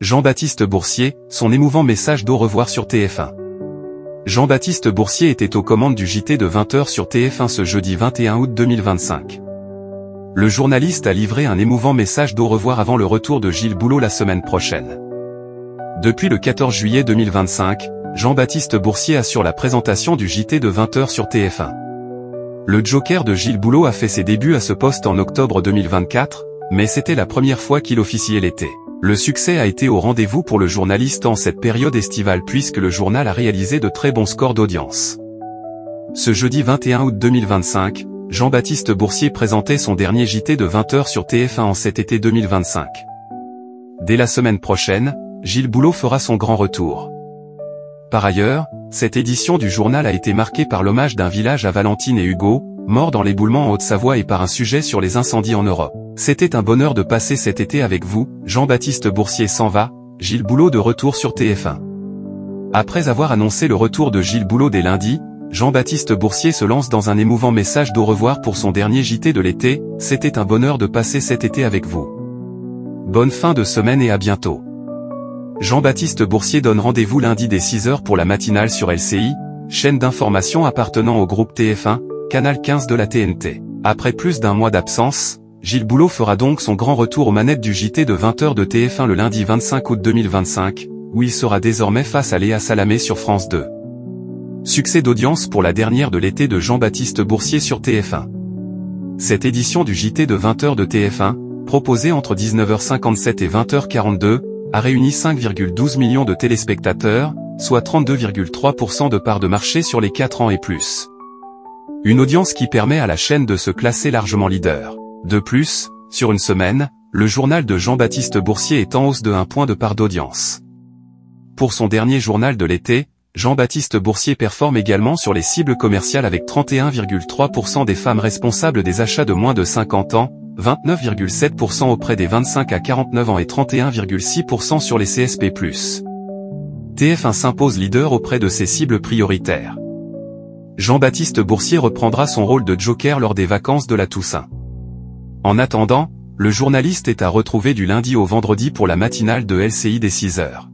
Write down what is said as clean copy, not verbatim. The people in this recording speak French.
Jean-Baptiste Boursier, son émouvant message d'au revoir sur TF1. Jean-Baptiste Boursier était aux commandes du JT de 20h sur TF1 ce jeudi 21 août 2025. Le journaliste a livré un émouvant message d'au revoir avant le retour de Gilles Boulot la semaine prochaine. Depuis le 14 juillet 2025, Jean-Baptiste Boursier assure la présentation du JT de 20h sur TF1. Le Joker de Gilles Boulot a fait ses débuts à ce poste en octobre 2024, mais c'était la première fois qu'il officiait l'été. Le succès a été au rendez-vous pour le journaliste en cette période estivale puisque le journal a réalisé de très bons scores d'audience. Ce jeudi 21 août 2025, Jean-Baptiste Boursier présentait son dernier JT de 20h sur TF1 en cet été 2025. Dès la semaine prochaine, Gilles Boulot fera son grand retour. Par ailleurs, cette édition du journal a été marquée par l'hommage d'un village à Valentine et Hugo, morts dans l'éboulement en Haute-Savoie et par un sujet sur les incendies en Europe. C'était un bonheur de passer cet été avec vous, Jean-Baptiste Boursier s'en va, Gilles Boulot de retour sur TF1. Après avoir annoncé le retour de Gilles Boulot dès lundi, Jean-Baptiste Boursier se lance dans un émouvant message d'au revoir pour son dernier JT de l'été, c'était un bonheur de passer cet été avec vous. Bonne fin de semaine et à bientôt. Jean-Baptiste Boursier donne rendez-vous lundi dès 6h pour la matinale sur LCI, chaîne d'information appartenant au groupe TF1, canal 15 de la TNT. Après plus d'un mois d'absence, Gilles Boulot fera donc son grand retour aux manettes du JT de 20h de TF1 le lundi 25 août 2025, où il sera désormais face à Léa Salamé sur France 2. Succès d'audience pour la dernière de l'été de Jean-Baptiste Boursier sur TF1. Cette édition du JT de 20h de TF1, proposée entre 19h57 et 20h42, a réuni 5,12 millions de téléspectateurs, soit 32,3% de part de marché sur les 4 ans et plus. Une audience qui permet à la chaîne de se classer largement leader. De plus, sur une semaine, le journal de Jean-Baptiste Boursier est en hausse de 1 point de part d'audience. Pour son dernier journal de l'été, Jean-Baptiste Boursier performe également sur les cibles commerciales avec 31,3% des femmes responsables des achats de moins de 50 ans, 29,7% auprès des 25 à 49 ans et 31,6% sur les CSP+. TF1 s'impose leader auprès de ses cibles prioritaires. Jean-Baptiste Boursier reprendra son rôle de Joker lors des vacances de la Toussaint. En attendant, le journaliste est à retrouver du lundi au vendredi pour la matinale de LCI dès 6h.